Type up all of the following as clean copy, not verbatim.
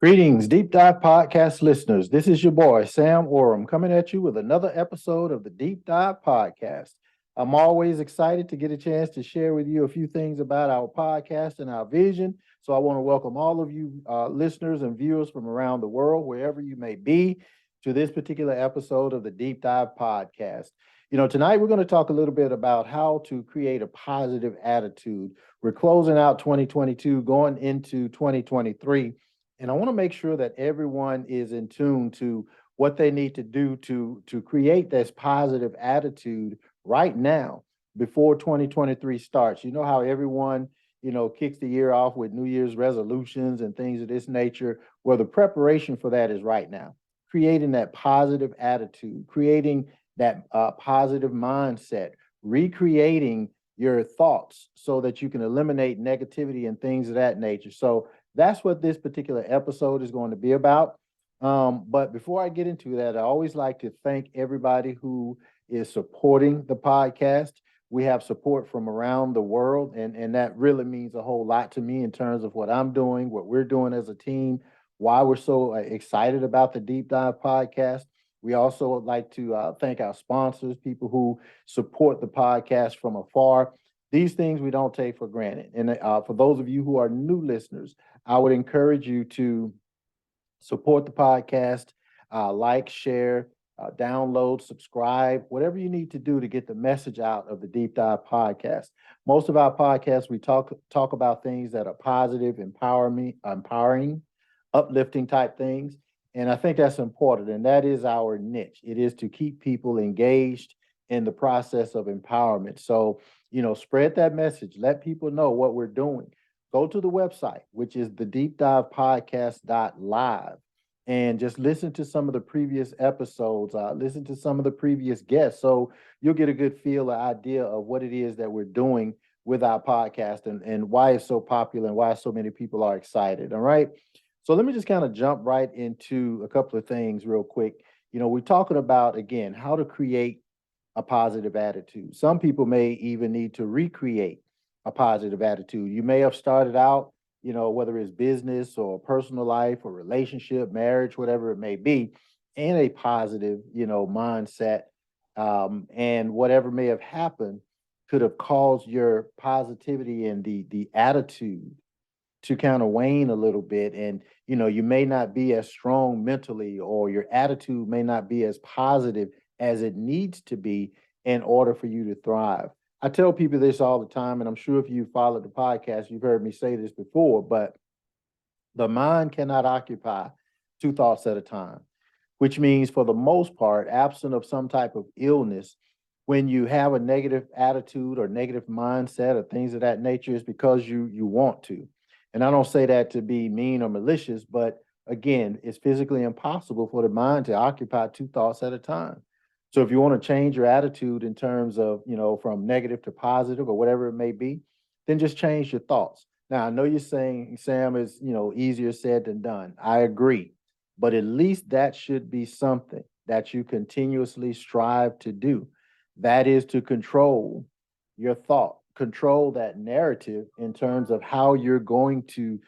Greetings, Deep Dive Podcast listeners. This is your boy, Sam Oram, coming at you with another episode of the Deep Dive Podcast. I'm always excited to get a chance to share with you a few things about our podcast and our vision. So I want to welcome all of you listeners and viewers from around the world, wherever you may be, to this particular episode of the Deep Dive Podcast. Tonight we're going to talk a little bit about how to create a positive attitude. We're closing out 2022, going into 2023. And I want to make sure that everyone is in tune to what they need to do to create this positive attitude right now before 2023 starts. You know how everyone, kicks the year off with New Year's resolutions and things of this nature. Well, the preparation for that is right now. Creating that positive attitude, creating that positive mindset, recreating your thoughts so that you can eliminate negativity and things of that nature. So that's what this particular episode is going to be about. But before I get into that, I always like to thank everybody who is supporting the podcast. We have support from around the world, and that really means a whole lot to me in terms of what I'm doing, what we're doing as a team, why we're so excited about the Deep Dive podcast. We also would like to thank our sponsors, people who support the podcast from afar. These things we don't take for granted. And for those of you who are new listeners, I would encourage you to support the podcast, like, share, download, subscribe, whatever you need to do to get the message out of the Deep Dive podcast. Most of our podcasts, we talk about things that are positive, empowering, uplifting type things. And I think that's important. And that is our niche. It is to keep people engaged in the process of empowerment. So, spread that message. Let people know what we're doing. Go to the website, which is the deepdivepodcast.live, and just listen to some of the previous episodes, listen to some of the previous guests. So you'll get a good feel, an idea of what it is that we're doing with our podcast and why it's so popular and why so many people are excited. All right. So let me just kind of jump right into a couple of things real quick. We're talking about, again, how to create a positive attitude. Some people may even need to recreate a positive attitude. You may have started out, whether it's business or personal life or relationship, marriage, whatever it may be, in a positive, mindset. And whatever may have happened could have caused your positivity and the attitude to kind of wane a little bit. And, you may not be as strong mentally, or your attitude may not be as positive as it needs to be in order for you to thrive. I tell people this all the time, and I'm sure if you followed the podcast, you've heard me say this before, but the mind cannot occupy two thoughts at a time, which means for the most part, absent of some type of illness, when you have a negative attitude or negative mindset or things of that nature, it's because you want to. And I don't say that to be mean or malicious, but again, it's physically impossible for the mind to occupy two thoughts at a time. So if you want to change your attitude in terms of, from negative to positive or whatever it may be, then just change your thoughts. Now, I know you're saying, Sam, is, easier said than done. I agree. But at least that should be something that you continuously strive to do. That is to control your thought, control that narrative in terms of how you're going to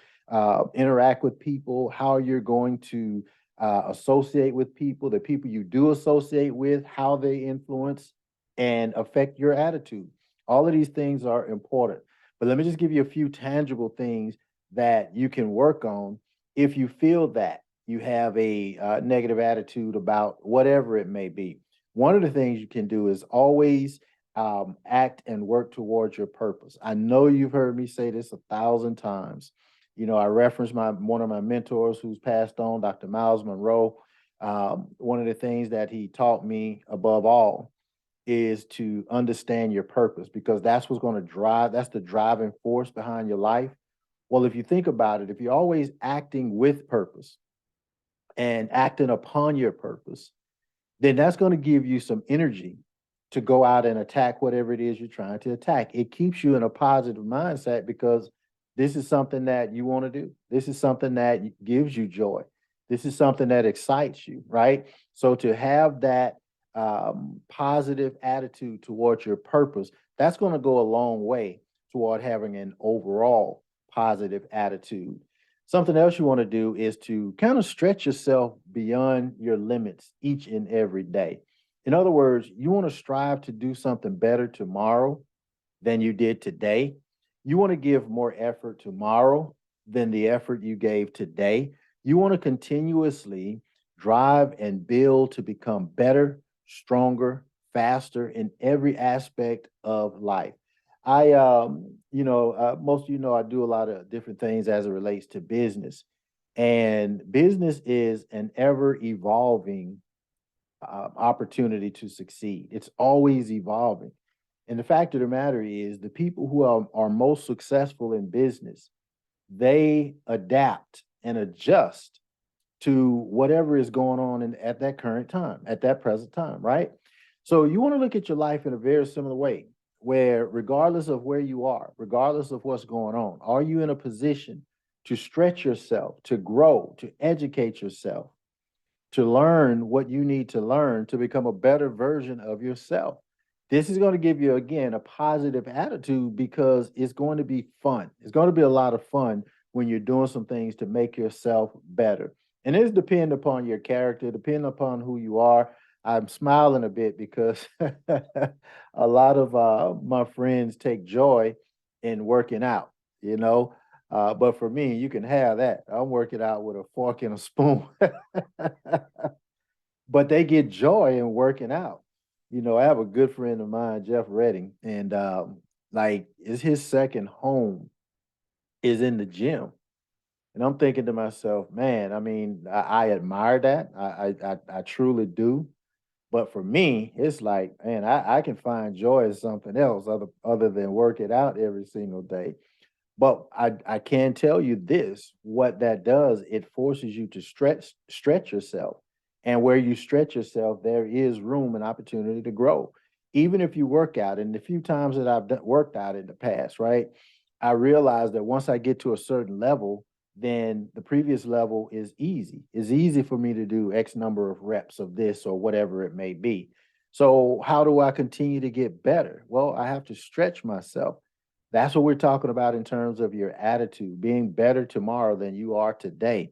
interact with people, how you're going to associate with people, the people you do associate with, how they influence and affect your attitude. All of these things are important. But let me just give you a few tangible things that you can work on if you feel that you have a negative attitude about whatever it may be. One of the things you can do is always act and work towards your purpose. I know you've heard me say this 1,000 times. I reference one of my mentors who's passed on, Dr. Miles Monroe. One of the things that he taught me above all is to understand your purpose, because that's what's going to that's the driving force behind your life. Well, if you think about it, if you're always acting with purpose and acting upon your purpose, then that's going to give you some energy to go out and attack whatever it is you're trying to attack. It keeps you in a positive mindset because this is something that you want to do. This is something that gives you joy. This is something that excites you, right? So to have that positive attitude towards your purpose, that's going to go a long way toward having an overall positive attitude. Something else you want to do is to kind of stretch yourself beyond your limits each and every day. In other words, you want to strive to do something better tomorrow than you did today. You want to give more effort tomorrow than the effort you gave today. You want to continuously drive and build to become better, stronger, faster in every aspect of life. Most of you know I do a lot of different things as it relates to business, and business is an ever evolving opportunity to succeed. It's always evolving. And the fact of the matter is, the people who are most successful in business, they adapt and adjust to whatever is going on at that current time, at that present time, right? So you want to look at your life in a very similar way, where regardless of where you are, regardless of what's going on, are you in a position to stretch yourself, to grow, to educate yourself, to learn what you need to learn to become a better version of yourself? This is going to give you, again, a positive attitude because it's going to be fun. It's going to be a lot of fun when you're doing some things to make yourself better. And it's depend upon your character, depending upon who you are. I'm smiling a bit because a lot of my friends take joy in working out, you know. But for me, you can have that. I'm working out with a fork and a spoon. But they get joy in working out. I have a good friend of mine, Jeff Redding, and like is his second home is in the gym. And I'm thinking to myself, man, I mean, I admire that. I truly do. But for me, it's like, man, I can find joy in something else other than work it out every single day. But I can tell you this, what that does, it forces you to stretch yourself. And where you stretch yourself, there is room and opportunity to grow. Even if you work out, and the few times that I've worked out in the past, right? I realized that once I get to a certain level, then the previous level is easy. It's easy for me to do X number of reps of this or whatever it may be. So, how do I continue to get better? Well, I have to stretch myself. That's what we're talking about in terms of your attitude, being better tomorrow than you are today.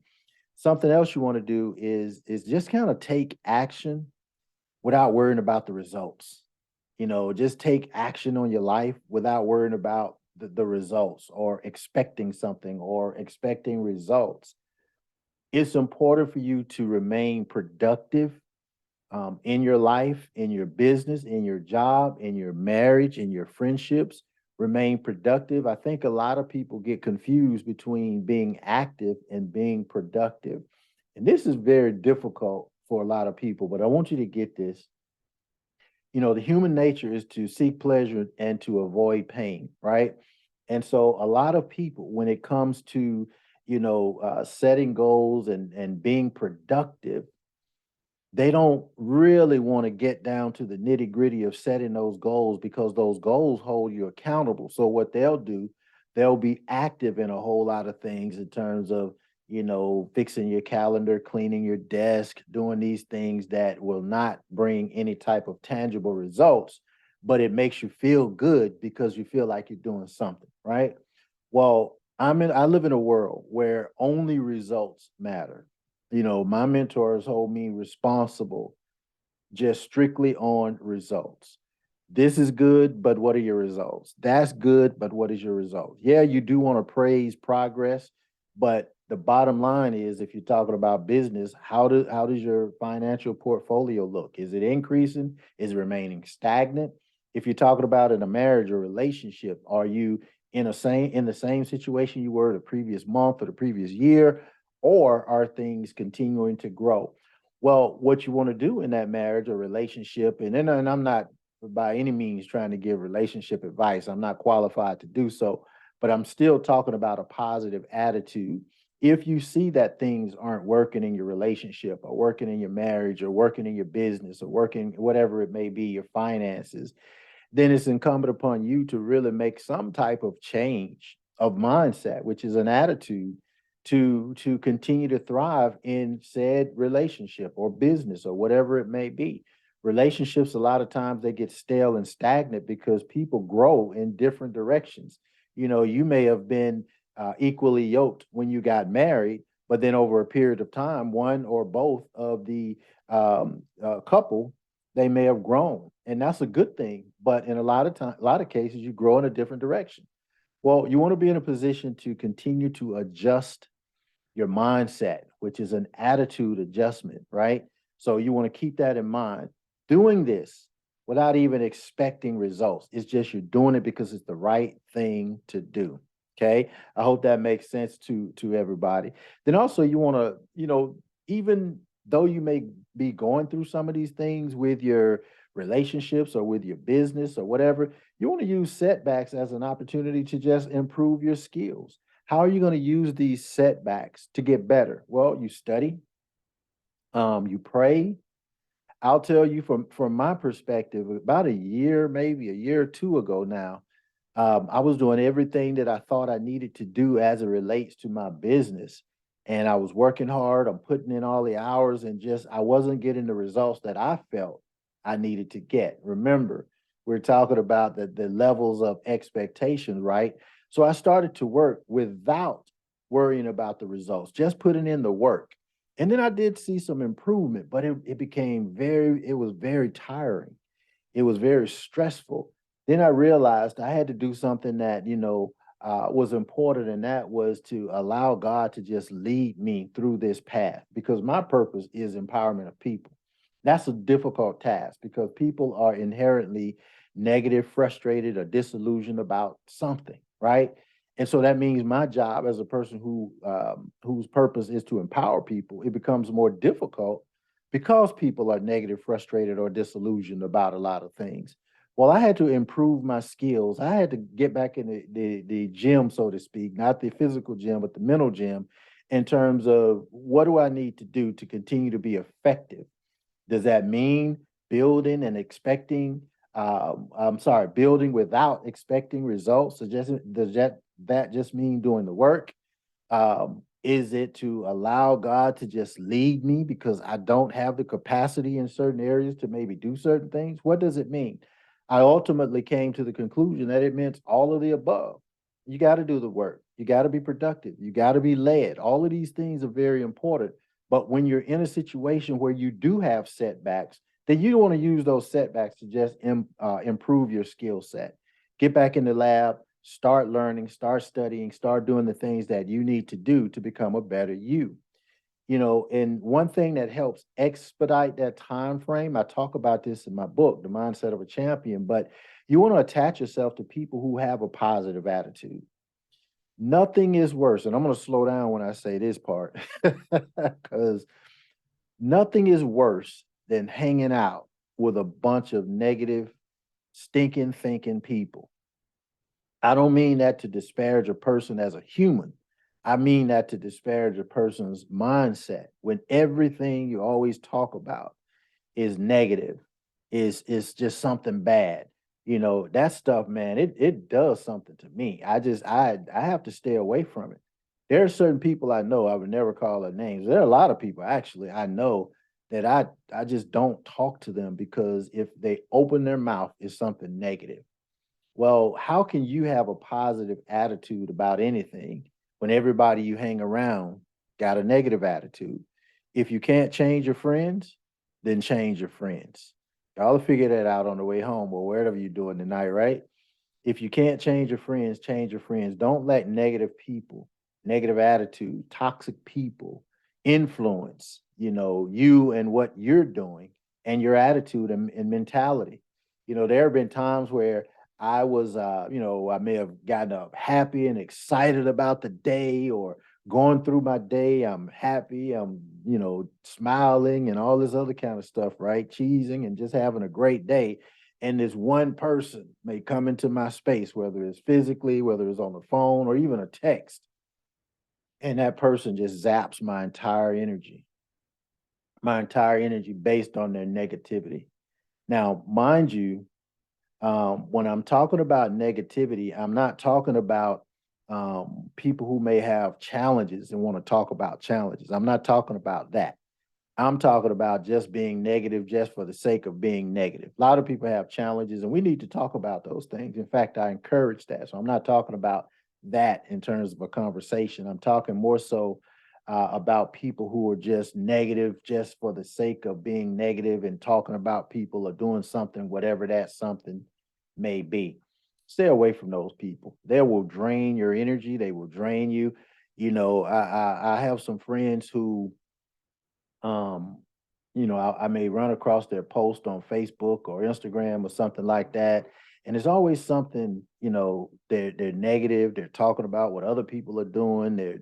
Something else you want to do is just kind of take action without worrying about the results. Just take action on your life without worrying about the results or expecting something or expecting results. It's important for you to remain productive in your life, in your business, in your job, in your marriage, in your friendships. Remain productive. I think a lot of people get confused between being active and being productive. And this is very difficult for a lot of people, but I want you to get this. The human nature is to seek pleasure and to avoid pain, right? And so a lot of people, when it comes to, setting goals and being productive, they don't really want to get down to the nitty gritty of setting those goals because those goals hold you accountable. So what they'll do, they'll be active in a whole lot of things in terms of, fixing your calendar, cleaning your desk, doing these things that will not bring any type of tangible results, but it makes you feel good because you feel like you're doing something, right? Well, I live in a world where only results matter. My mentors hold me responsible just strictly on results. This is good, but what are your results? That's good, but what is your result? Yeah, you do want to praise progress, but the bottom line is if you're talking about business, how does your financial portfolio look? Is it increasing? Is it remaining stagnant? If you're talking about in a marriage or relationship, are you in the same situation you were the previous month or the previous year, or are things continuing to grow? Well, what you want to do in that marriage or relationship, and I'm not by any means trying to give relationship advice. I'm not qualified to do so, but I'm still talking about a positive attitude. If you see that things aren't working in your relationship or working in your marriage or working in your business or working whatever it may be, your finances, then it's incumbent upon you to really make some type of change of mindset, which is an attitude to continue to thrive in said relationship or business or whatever it may be. Relationships, a lot of times they get stale and stagnant because people grow in different directions. You may have been equally yoked when you got married, but then over a period of time, one or both of the couple, they may have grown, and that's a good thing. But in a lot of cases, you grow in a different direction. Well, you want to be in a position to continue to adjust your mindset, which is an attitude adjustment, right? So you want to keep that in mind. Doing this without even expecting results. It's just you're doing it because it's the right thing to do. Okay. I hope that makes sense to everybody. Then also you want to, even though you may be going through some of these things with your relationships or with your business or whatever, you want to use setbacks as an opportunity to just improve your skills. How are you going to use these setbacks to get better? Well, you study, you pray. I'll tell you from my perspective, about a year, maybe a year or two ago now, I was doing everything that I thought I needed to do as it relates to my business. And I was working hard, I'm putting in all the hours, and just I wasn't getting the results that I felt I needed to get. Remember, we're talking about the levels of expectation, right? So I started to work without worrying about the results, just putting in the work. And then I did see some improvement, but it became it was very tiring. It was very stressful. Then I realized I had to do something that, was important, and that was to allow God to just lead me through this path because my purpose is empowerment of people. That's a difficult task because people are inherently negative, frustrated, or disillusioned about something, right? And so that means my job as a person whose purpose is to empower people, it becomes more difficult because people are negative, frustrated, or disillusioned about a lot of things. Well, I had to improve my skills. I had to get back in the gym, so to speak, not the physical gym, but the mental gym, in terms of what do I need to do to continue to be effective. Does that mean building and expecting? I'm sorry, building without expecting results. So does that just mean doing the work? Is it to allow God to just lead me because I don't have the capacity in certain areas to maybe do certain things? What does it mean? I ultimately came to the conclusion that it meant all of the above. You got to do the work. You got to be productive. You got to be led. All of these things are very important. But when you're in a situation where you do have setbacks, then you don't want to use those setbacks to just improve your skill set. Get back in the lab, start learning, start studying, start doing the things that you need to do to become a better you. And one thing that helps expedite that time frame, I talk about this in my book, The Mindset of a Champion, but you want to attach yourself to people who have a positive attitude. Nothing is worse, and I'm going to slow down when I say this part, because nothing is worse than hanging out with a bunch of negative, stinking thinking people. I don't mean that to disparage a person as a human. I mean that to disparage a person's mindset when everything you always talk about is negative, is just something bad. That stuff, man, it does something to me. I have to stay away from it. There are certain people I know, I would never call their names. There are a lot of people actually I know that I just don't talk to them because if they open their mouth, it's something negative. Well, how can you have a positive attitude about anything when everybody you hang around got a negative attitude? If you can't change your friends, then change your friends. Y'all will figure that out on the way home or wherever you're doing tonight, right? If you can't change your friends, change your friends. Don't let negative people, negative attitude, toxic people influence, you and what you're doing and your attitude and mentality. There have been times where I was, I may have gotten up happy and excited about the day or going through my day. I'm happy. I'm, smiling and all this other kind of stuff, right? Cheesing and just having a great day. And this one person may come into my space, whether it's physically, whether it's on the phone or even a text. And that person just zaps my entire energy based on their negativity. Now, mind you, when I'm talking about negativity, I'm not talking about people who may have challenges and want to talk about challenges. I'm not talking about that. I'm talking about just being negative just for the sake of being negative. A lot of people have challenges, and we need to talk about those things. In fact, I encourage that. So I'm not talking about that in terms of a conversation. I'm talking more so about people who are just negative just for the sake of being negative and talking about people or doing something, whatever that something may be. Stay away from those people. They will drain your energy. They will drain you. I have some friends who um, I may run across their post on Facebook or Instagram or something like that. And there's always something, they're negative, they're talking about what other people are doing. They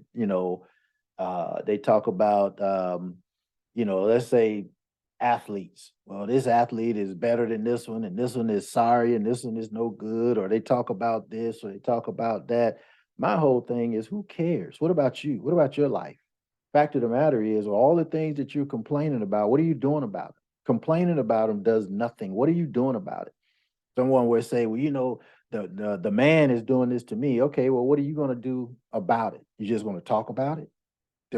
talk about let's say athletes. Well, this athlete is better than this one, and this one is sorry, and this one is no good, or they talk about this or they talk about that. My whole thing is who cares? What about you? What about your life? Fact of the matter is, all the things that you're complaining about, what are you doing about it? Complaining about them does nothing. What are you doing about it? Someone would say, well, the man is doing this to me. Okay, well, what are you going to do about it? You just going to talk about it?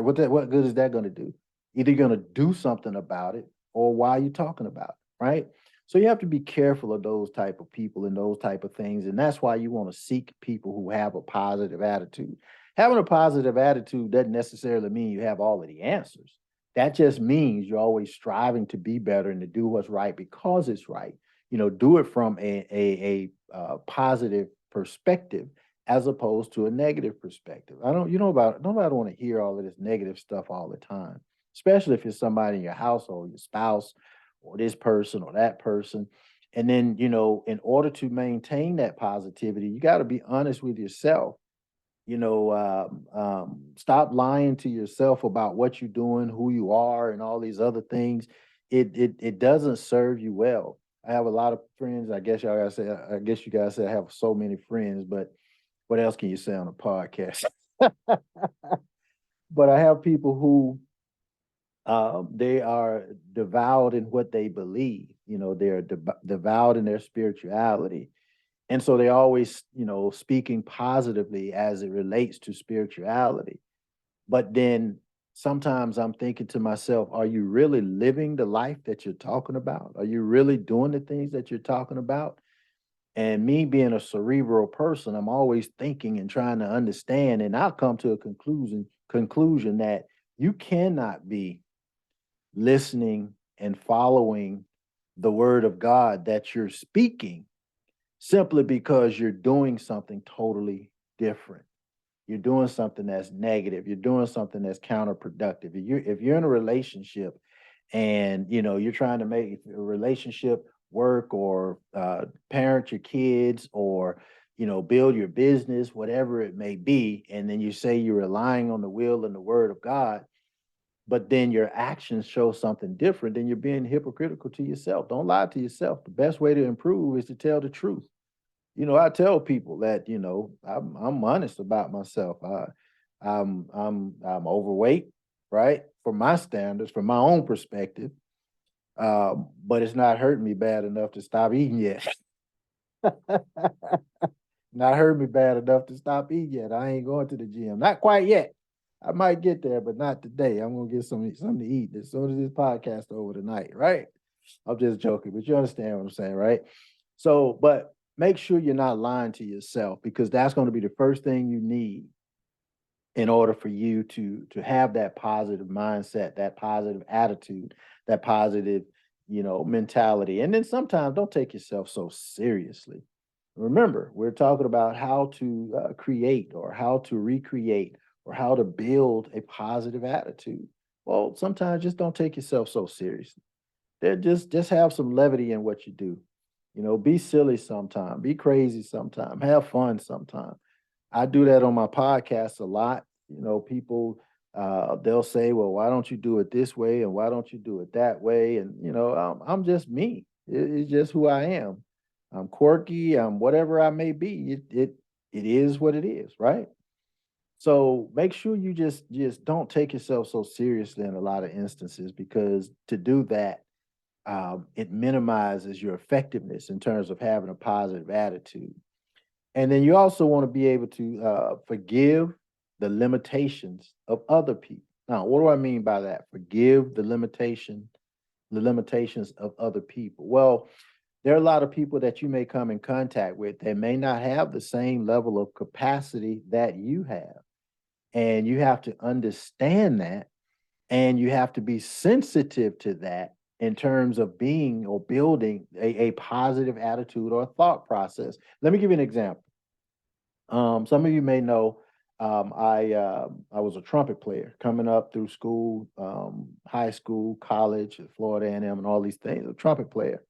What good is that going to do? Either you're going to do something about it, or why are you talking about it, right? So you have to be careful of those type of people and those type of things, and that's why you want to seek people who have a positive attitude. Having a positive attitude doesn't necessarily mean you have all of the answers. That just means you're always striving to be better and to do what's right because it's right. Do it from a positive perspective as opposed to a negative perspective. I don't, you know about nobody want to hear all of this negative stuff all the time, especially if it's somebody in your household, your spouse, or this person or that person. And then, in order to maintain that positivity, you got to be honest with yourself. Stop lying to yourself about what you're doing, who you are, and all these other things. It doesn't serve you well. I have a lot of friends. I guess you guys say I have so many friends, but what else can you say on a podcast? But I have people who they are devout in what they believe. They're devout in their spirituality. And so they always, speaking positively as it relates to spirituality. But then sometimes I'm thinking to myself, are you really living the life that you're talking about? Are you really doing the things that you're talking about? And me being a cerebral person, I'm always thinking and trying to understand, and I'll come to a conclusion that you cannot be listening and following the word of God that you're speaking simply because you're doing something totally different. You're doing something that's negative. You're doing something that's counterproductive. If you're in a relationship and you're trying to make a relationship work or parent your kids or build your business, whatever it may be, and then you say you're relying on the will and the word of God, but then your actions show something different, then you're being hypocritical to yourself. Don't lie to yourself. The best way to improve is to tell the truth. I tell people that, I'm honest about myself. I'm overweight, right? From my standards, from my own perspective. But it's not hurting me bad enough to stop eating yet. Not hurt me bad enough to stop eating yet. I ain't going to the gym. Not quite yet. I might get there, but not today. I'm gonna get something to eat as soon as this podcast over tonight, right? I'm just joking, but you understand what I'm saying, right? So, but make sure you're not lying to yourself because that's going to be the first thing you need in order for you to have that positive mindset, that positive attitude, that positive, mentality. And then sometimes don't take yourself so seriously. Remember, we're talking about how to create or how to recreate or how to build a positive attitude. Well, sometimes just don't take yourself so seriously. Just have some levity in what you do. Be silly sometime, be crazy sometime, have fun sometime. I do that on my podcast a lot. People they'll say, "Well, why don't you do it this way and why don't you do it that way?" And I'm just me. It's just who I am. I'm quirky. I'm whatever I may be. It is what it is, right? So make sure you just don't take yourself so seriously in a lot of instances because to do that it minimizes your effectiveness in terms of having a positive attitude. And then you also want to be able to forgive the limitations of other people. Now, what do I mean by that? Forgive the limitations of other people. Well, there are a lot of people that you may come in contact with that may not have the same level of capacity that you have. And you have to understand that, and you have to be sensitive to that in terms of being or building a positive attitude or thought process. Let me give you an example. Some of you may know, I was a trumpet player coming up through school, high school, college, at Florida A&M, and all these things. A trumpet player,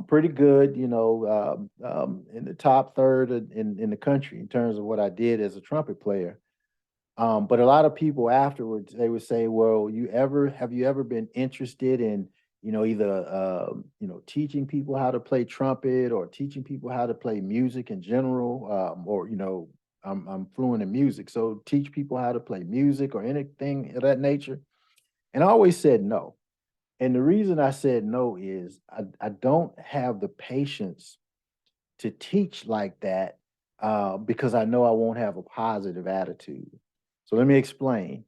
pretty good, in the top third in the country in terms of what I did as a trumpet player. But a lot of people afterwards, they would say, well, have you ever been interested in, either, teaching people how to play trumpet or teaching people how to play music in general? Or, I'm fluent in music, so teach people how to play music or anything of that nature. And I always said no. And the reason I said no is I don't have the patience to teach like that, because I know I won't have a positive attitude. So let me explain.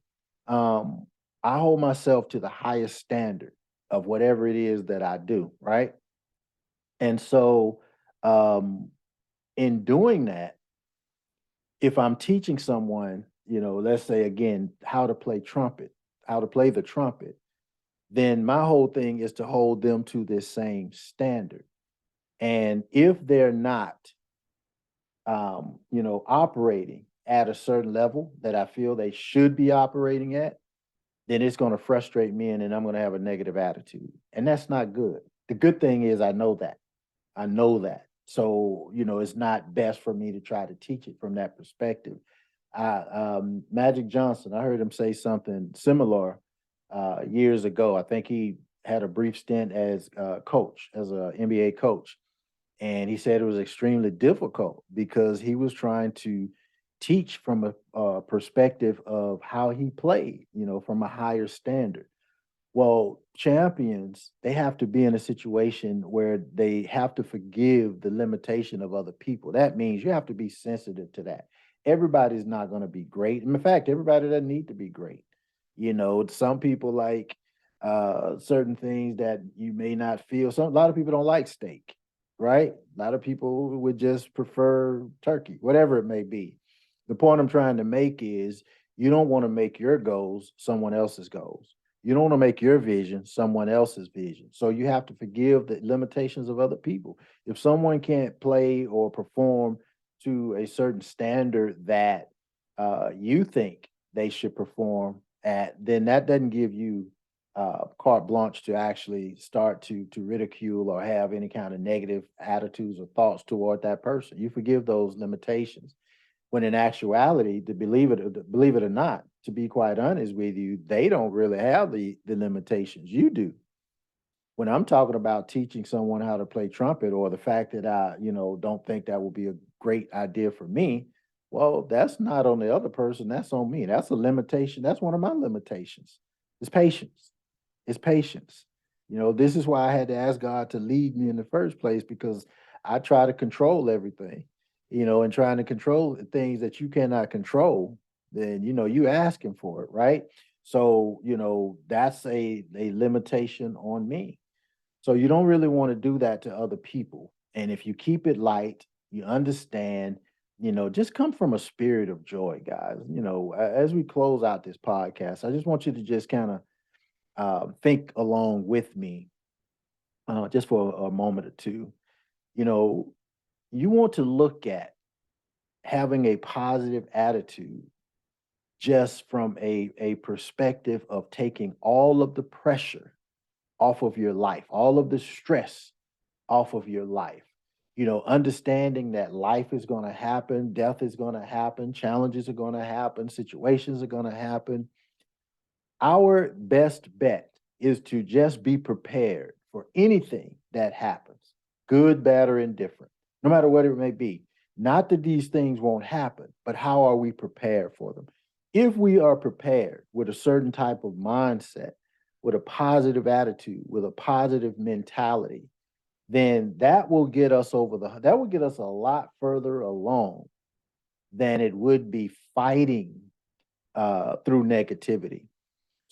Um, I hold myself to the highest standard of whatever it is that I do, right? And so, um, in doing that, if I'm teaching someone, let's say again, how to play trumpet, how to play the trumpet, then my whole thing is to hold them to this same standard. And if they're not, operating at a certain level that I feel they should be operating at, then it's going to frustrate me and then I'm going to have a negative attitude. And that's not good. The good thing is I know that. I know that. So, it's not best for me to try to teach it from that perspective. Magic Johnson, I heard him say something similar years ago. I think he had a brief stint as coach, as a NBA coach. And he said it was extremely difficult because he was trying to teach from a perspective of how he played, from a higher standard. Well, champions, they have to be in a situation where they have to forgive the limitation of other people. That means you have to be sensitive to that. Everybody's not going to be great. In fact, everybody doesn't need to be great. Some people like certain things that you may not feel. A lot of people don't like steak, right? A lot of people would just prefer turkey, whatever it may be. The point I'm trying to make is you don't want to make your goals someone else's goals. You don't want to make your vision someone else's vision. So you have to forgive the limitations of other people. If someone can't play or perform to a certain standard that you think they should perform at, then that doesn't give you carte blanche to actually start to ridicule or have any kind of negative attitudes or thoughts toward that person. You forgive those limitations. When in actuality, to believe it or not, to be quite honest with you, they don't really have the limitations you do. When I'm talking about teaching someone how to play trumpet, or the fact that I, don't think that would be a great idea for me, well, that's not on the other person. That's on me. That's a limitation. That's one of my limitations. It's patience. It's patience. This is why I had to ask God to lead me in the first place, because I try to control everything, and trying to control things that you cannot control, then, you asking for it, right? So, that's a limitation on me. So you don't really want to do that to other people. And if you keep it light, you understand, just come from a spirit of joy, guys. As we close out this podcast, I just want you to just kind of think along with me, just for a moment or two. You know, you want to look at having a positive attitude just from a perspective of taking all of the pressure off of your life, all of the stress off of your life. Understanding that life is going to happen, death is going to happen, challenges are going to happen, situations are going to happen. Our best bet is to just be prepared for anything that happens, good, bad, or indifferent, no matter what it may be. Not that these things won't happen, but how are we prepared for them? If we are prepared with a certain type of mindset, with a positive attitude, with a positive mentality, then that will get us that will get us a lot further along than it would be fighting through negativity.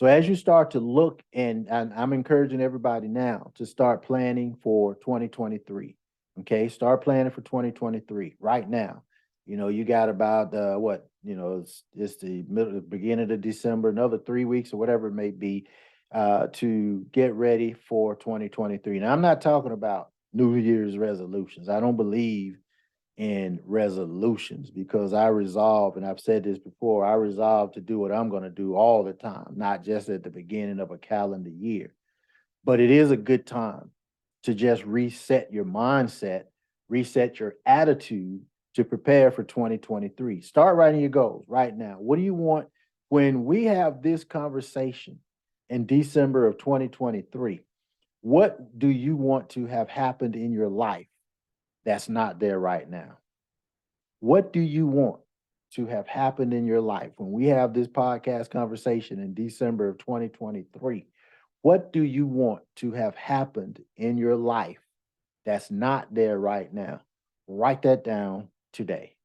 So as you start to look, and I'm encouraging everybody now to start planning for 2023. Okay, start planning for 2023 right now. You got about what, it's the beginning of December, another 3 weeks or whatever it may be, to get ready for 2023. Now, I'm not talking about New Year's resolutions. I don't believe in resolutions because I resolve, and I've said this before, I resolve to do what I'm going to do all the time, not just at the beginning of a calendar year. But it is a good time to just reset your mindset, reset your attitude to prepare for 2023. Start writing your goals right now. What do you want when we have this conversation in December of 2023? What do you want to have happened in your life that's not there right now? What do you want to have happened in your life when we have this podcast conversation in December of 2023? What do you want to have happened in your life that's not there right now? Write that down today,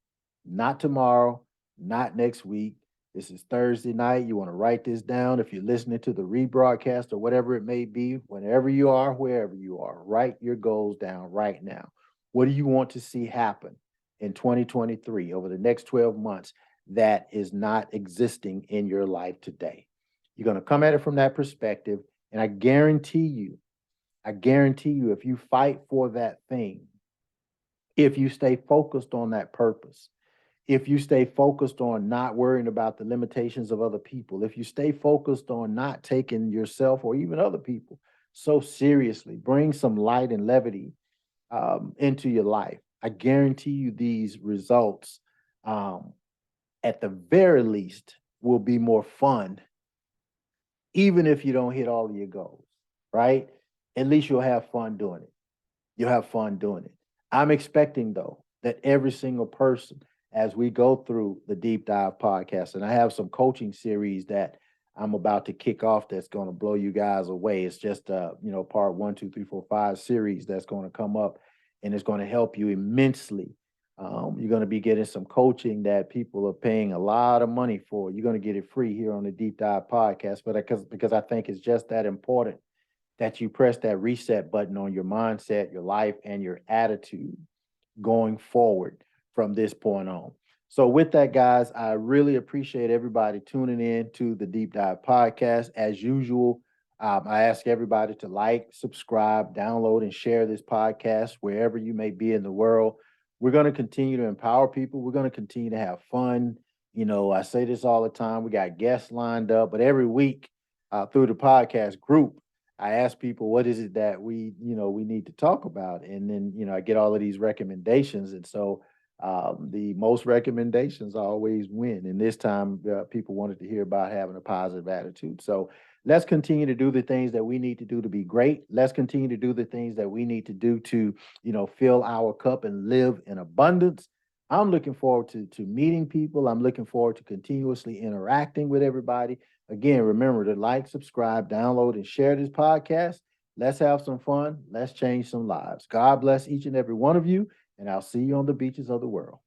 not tomorrow, not next week. This is Thursday night. You want to write this down. If you're listening to the rebroadcast or whatever it may be, whenever you are, wherever you are, write your goals down right now. What do you want to see happen in 2023 over the next 12 months that is not existing in your life today? You're going to come at it from that perspective. And I guarantee you, if you fight for that thing, if you stay focused on that purpose, if you stay focused on not worrying about the limitations of other people, if you stay focused on not taking yourself or even other people so seriously, bring some light and levity into your life. I guarantee you these results, at the very least, will be more fun, even if you don't hit all of your goals, right? At least you'll have fun doing it. You'll have fun doing it. I'm expecting, though, that every single person, as we go through the Deep Dive podcast, and I have some coaching series that I'm about to kick off that's going to blow you guys away. It's just, part 1, 2, 3, 4, 5 series that's going to come up, and it's going to help you immensely. You're going to be getting some coaching that people are paying a lot of money for. You're going to get it free here on the Deep Dive podcast, but because I think it's just that important that you press that reset button on your mindset, your life, and your attitude going forward from this point on. So with that, guys, I really appreciate everybody tuning in to the Deep Dive podcast. As usual, I ask everybody to like, subscribe, download, and share this podcast wherever you may be in the world. We're going to continue to empower people. We're going to continue to have fun. I say this all the time. We got guests lined up, but every week through the podcast group, I ask people, what is it that we need to talk about? And then, I get all of these recommendations. And so the most recommendations always win. And this time, people wanted to hear about having a positive attitude. So let's continue to do the things that we need to do to be great. Let's continue to do the things that we need to do to, fill our cup and live in abundance. I'm looking forward to meeting people. I'm looking forward to continuously interacting with everybody. Again, remember to like, subscribe, download, and share this podcast. Let's have some fun. Let's change some lives. God bless each and every one of you, and I'll see you on the beaches of the world.